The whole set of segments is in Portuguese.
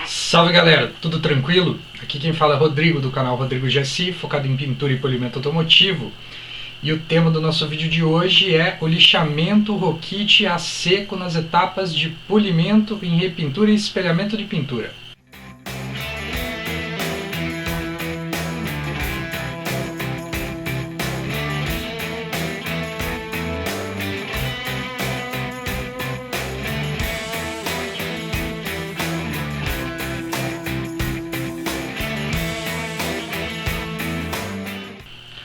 Salve galera, tudo tranquilo? Aqui quem fala é Rodrigo do canal Rodrigo GSI, focado em pintura e polimento automotivo. E o tema do nosso vídeo de hoje é o lixamento Rokit a seco nas etapas de polimento em repintura e espelhamento de pintura.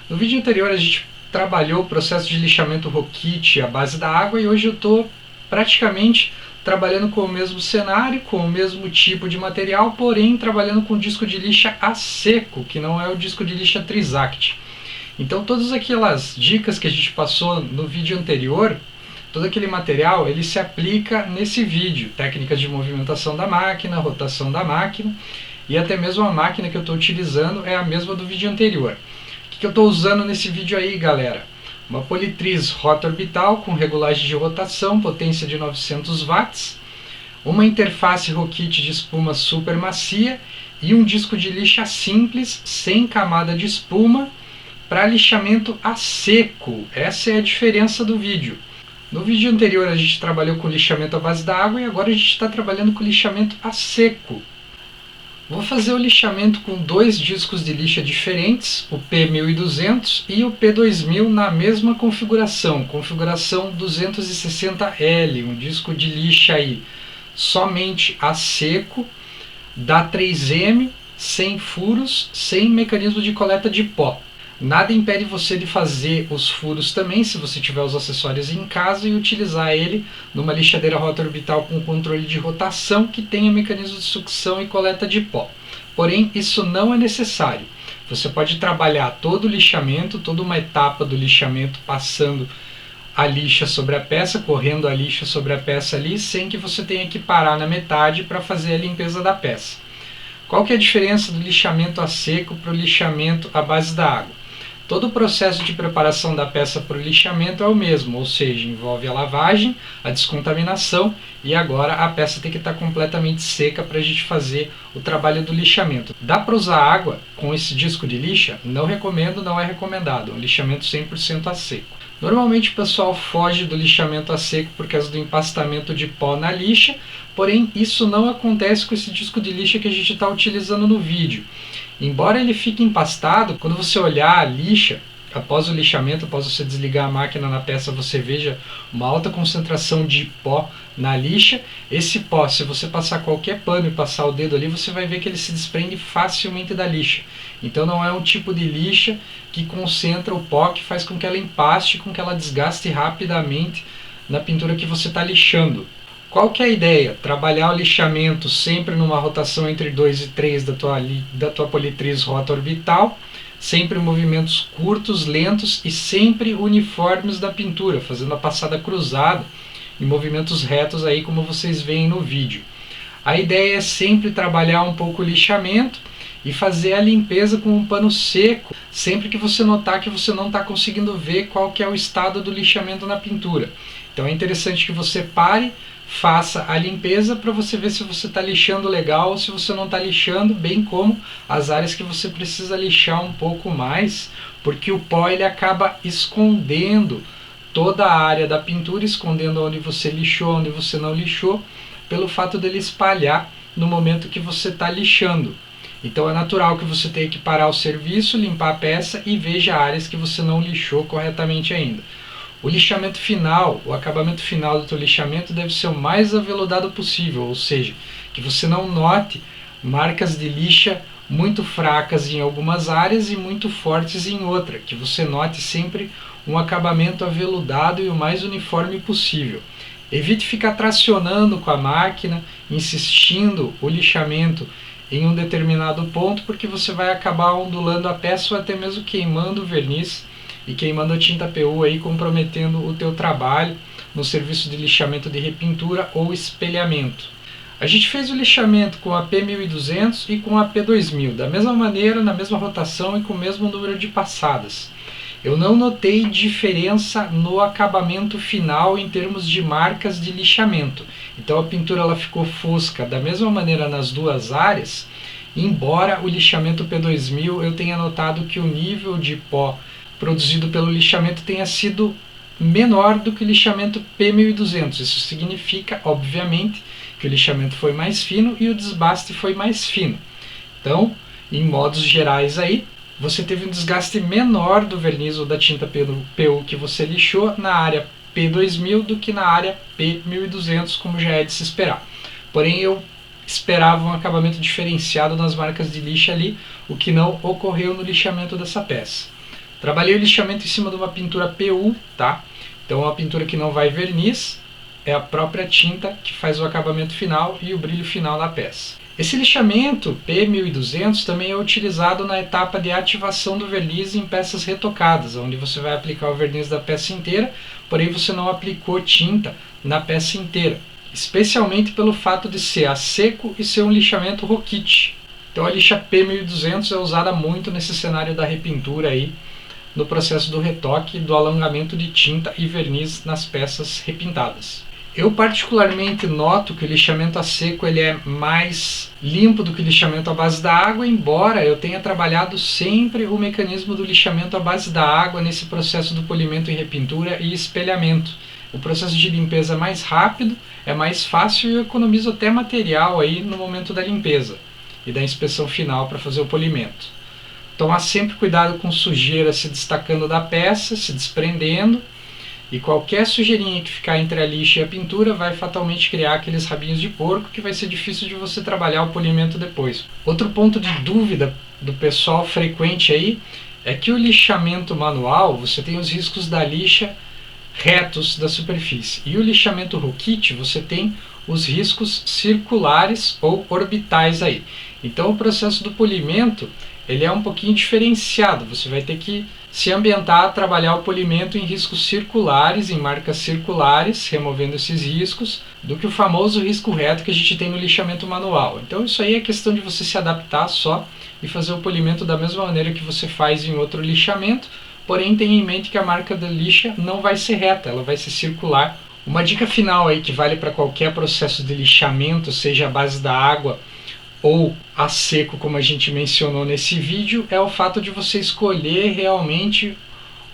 No vídeo anterior a gente trabalhou o processo de lixamento Rokit à base da água e hoje eu estou praticamente trabalhando com o mesmo cenário, com o mesmo tipo de material, porém trabalhando com disco de lixa a seco, que não é o disco de lixa Trisact. Então todas aquelas dicas que a gente passou no vídeo anterior, todo aquele material, ele se aplica nesse vídeo. Técnicas de movimentação da máquina, rotação da máquina e até mesmo a máquina que eu estou utilizando é a mesma do vídeo anterior. O que eu estou usando nesse vídeo aí, galera? Uma politriz rota orbital com regulagem de rotação, potência de 900 watts, uma interface Rokit de espuma super macia e um disco de lixa simples, sem camada de espuma, para lixamento a seco. Essa é a diferença do vídeo. No vídeo anterior a gente trabalhou com lixamento à base da água e agora a gente está trabalhando com lixamento a seco. Vou fazer o lixamento com dois discos de lixa diferentes, o P1200 e o P2000 na mesma configuração, configuração 260L, um disco de lixa aí somente a seco, da 3M, sem furos, sem mecanismo de coleta de pó. Nada impede você de fazer os furos também, se você tiver os acessórios em casa, e utilizar ele numa lixadeira rota orbital com controle de rotação que tenha mecanismo de sucção e coleta de pó. Porém, isso não é necessário. Você pode trabalhar todo o lixamento, toda uma etapa do lixamento, passando a lixa sobre a peça, correndo a lixa sobre a peça ali, sem que você tenha que parar na metade para fazer a limpeza da peça. Qual que é a diferença do lixamento a seco para o lixamento à base da água? Todo o processo de preparação da peça para o lixamento é o mesmo, ou seja, envolve a lavagem, a descontaminação e agora a peça tem que estar completamente seca para a gente fazer o trabalho do lixamento. Dá para usar água com esse disco de lixa? Não recomendo, não é recomendado, é um lixamento 100% a seco. Normalmente o pessoal foge do lixamento a seco por causa do empastamento de pó na lixa, porém isso não acontece com esse disco de lixa que a gente está utilizando no vídeo. Embora ele fique empastado, quando você olhar a lixa, após o lixamento, após você desligar a máquina na peça, você veja uma alta concentração de pó na lixa. Esse pó, se você passar qualquer pano e passar o dedo ali, você vai ver que ele se desprende facilmente da lixa. Então não é um tipo de lixa que concentra o pó, que faz com que ela empaste, com que ela desgaste rapidamente na pintura que você está lixando. Qual que é a ideia? Trabalhar o lixamento sempre numa rotação entre 2 e 3 da tua politriz rota orbital, sempre movimentos curtos, lentos e sempre uniformes da pintura, fazendo a passada cruzada em movimentos retos aí como vocês veem no vídeo. A ideia é sempre trabalhar um pouco o lixamento e fazer a limpeza com um pano seco, sempre que você notar que você não está conseguindo ver qual que é o estado do lixamento na pintura. Então é interessante que você pare, faça a limpeza para você ver se você está lixando legal ou se você não está lixando, bem como as áreas que você precisa lixar um pouco mais, porque o pó ele acaba escondendo toda a área da pintura, escondendo onde você lixou, onde você não lixou, pelo fato dele espalhar no momento que você está lixando. Então é natural que você tenha que parar o serviço, limpar a peça e veja áreas que você não lixou corretamente ainda. O lixamento final, o acabamento final do teu lixamento deve ser o mais aveludado possível, ou seja, que você não note marcas de lixa muito fracas em algumas áreas e muito fortes em outra, que você note sempre um acabamento aveludado e o mais uniforme possível. Evite ficar tracionando com a máquina, insistindo o lixamento em um determinado ponto, porque você vai acabar ondulando a peça ou até mesmo queimando o verniz e queimando a tinta PU aí, comprometendo o teu trabalho no serviço de lixamento de repintura ou espelhamento. A gente fez o lixamento com a P1200 e com a P2000, da mesma maneira, na mesma rotação e com o mesmo número de passadas. eu não notei diferença no acabamento final em termos de marcas de lixamento. Então a pintura ela ficou fosca da mesma maneira nas duas áreas, embora o lixamento P2000 eu tenha notado que o nível de pó produzido pelo lixamento tenha sido menor do que o lixamento P1200. Isso significa, obviamente, que o lixamento foi mais fino e o desbaste foi mais fino. Então, em modos gerais aí, você teve um desgaste menor do verniz ou da tinta PU que você lixou na área P2000 do que na área P1200, como já é de se esperar. Porém, eu esperava um acabamento diferenciado nas marcas de lixa ali, o que não ocorreu no lixamento dessa peça. Trabalhei o lixamento em cima de uma pintura PU, tá? Então, uma pintura que não vai verniz, é a própria tinta que faz o acabamento final e o brilho final da peça. Esse lixamento P1200 também é utilizado na etapa de ativação do verniz em peças retocadas, onde você vai aplicar o verniz da peça inteira, porém você não aplicou tinta na peça inteira, especialmente pelo fato de ser a seco e ser um lixamento Rokit. Então a lixa P1200 é usada muito nesse cenário da repintura aí, no processo do retoque e do alongamento de tinta e verniz nas peças repintadas. Eu particularmente noto que o lixamento a seco ele é mais limpo do que o lixamento à base da água, embora eu tenha trabalhado sempre o mecanismo do lixamento à base da água nesse processo do polimento e repintura e espelhamento. O processo de limpeza é mais rápido, é mais fácil e eu economizo até material aí no momento da limpeza e da inspeção final para fazer o polimento. Tomar sempre cuidado com sujeira se destacando da peça, se desprendendo, e qualquer sujeirinha que ficar entre a lixa e a pintura vai fatalmente criar aqueles rabinhos de porco que vai ser difícil de você trabalhar o polimento depois. Outro ponto de dúvida do pessoal frequente aí é que o lixamento manual, você tem os riscos da lixa retos da superfície, e o lixamento Rokit você tem os riscos circulares ou orbitais aí. Então o processo do polimento ele é um pouquinho diferenciado, você vai ter que se ambientar a trabalhar o polimento em riscos circulares, em marcas circulares, removendo esses riscos, do que o famoso risco reto que a gente tem no lixamento manual. Então isso aí é questão de você se adaptar só e fazer o polimento da mesma maneira que você faz em outro lixamento, porém tenha em mente que a marca da lixa não vai ser reta, ela vai ser circular. Uma dica final aí que vale para qualquer processo de lixamento, seja a base da água ou a seco, como a gente mencionou nesse vídeo, é o fato de você escolher realmente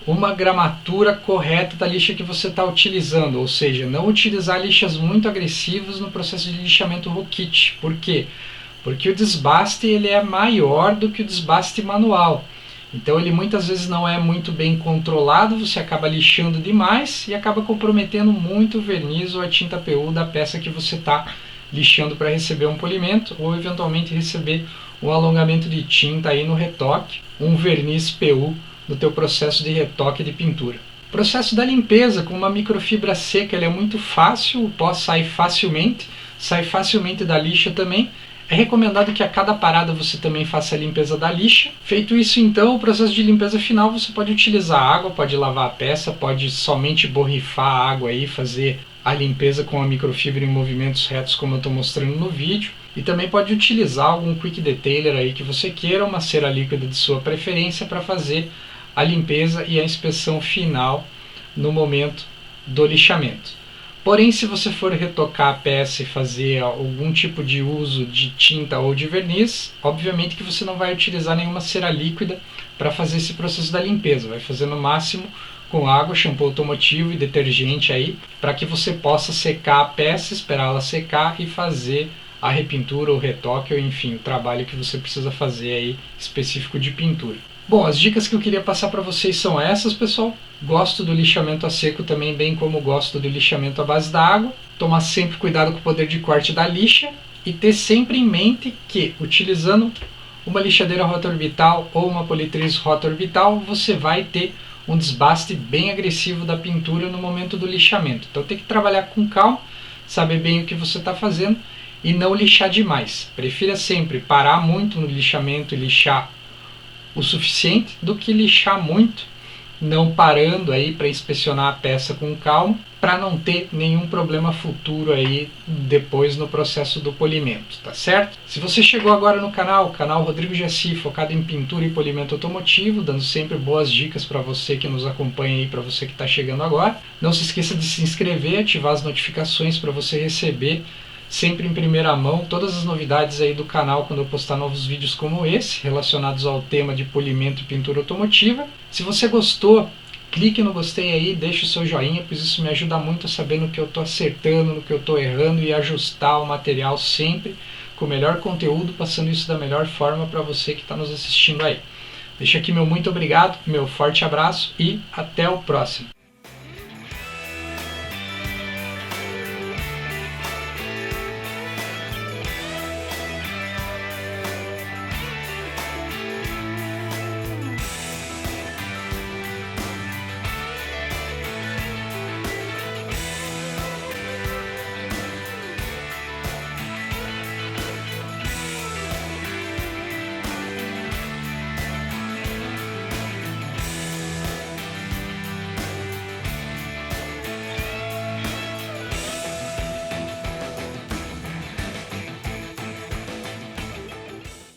uma gramatura correta da lixa que você está utilizando, ou seja, não utilizar lixas muito agressivas no processo de lixamento Rokit. Por quê? Porque o desbaste ele é maior do que o desbaste manual. Então ele muitas vezes não é muito bem controlado, você acaba lixando demais e acaba comprometendo muito o verniz ou a tinta PU da peça que você está lixando para receber um polimento ou eventualmente receber um alongamento de tinta aí no retoque, um verniz PU no teu processo de retoque de pintura. O processo da limpeza com uma microfibra seca ele é muito fácil, o pó sai facilmente da lixa também. É recomendado que a cada parada você também faça a limpeza da lixa. Feito isso então, o processo de limpeza final você pode utilizar água, pode lavar a peça, pode somente borrifar a água aí, fazer a limpeza com a microfibra em movimentos retos como eu estou mostrando no vídeo. E também pode utilizar algum quick detailer aí que você queira, uma cera líquida de sua preferência para fazer a limpeza e a inspeção final no momento do lixamento. Porém, se você for retocar a peça e fazer algum tipo de uso de tinta ou de verniz, obviamente que você não vai utilizar nenhuma cera líquida para fazer esse processo da limpeza. Vai fazer no máximo com água, shampoo automotivo e detergente aí, para que você possa secar a peça, esperar ela secar e fazer a repintura, o retoque, ou enfim, o trabalho que você precisa fazer aí específico de pintura. Bom, as dicas que eu queria passar para vocês são essas, pessoal. Gosto do lixamento a seco também, bem como gosto do lixamento à base da água. Tomar sempre cuidado com o poder de corte da lixa e ter sempre em mente que, utilizando uma lixadeira rota orbital ou uma politriz rota orbital, você vai ter um desbaste bem agressivo da pintura no momento do lixamento. Então tem que trabalhar com calma, saber bem o que você está fazendo e não lixar demais. Prefira sempre parar muito no lixamento e lixar o suficiente do que lixar muito, não parando aí para inspecionar a peça com calma, para não ter nenhum problema futuro aí depois no processo do polimento, tá certo? Se você chegou agora no canal Rodrigo Giassi, focado em pintura e polimento automotivo, dando sempre boas dicas para você que nos acompanha aí, para você que está chegando agora. Não se esqueça de se inscrever, ativar as notificações para você receber sempre em primeira mão todas as novidades aí do canal quando eu postar novos vídeos como esse, relacionados ao tema de polimento e pintura automotiva. Se você gostou, clique no gostei aí, deixe o seu joinha, pois isso me ajuda muito a saber no que eu estou acertando, no que eu estou errando e ajustar o material sempre com o melhor conteúdo, passando isso da melhor forma para você que está nos assistindo aí. Deixo aqui meu muito obrigado, meu forte abraço e até o próximo.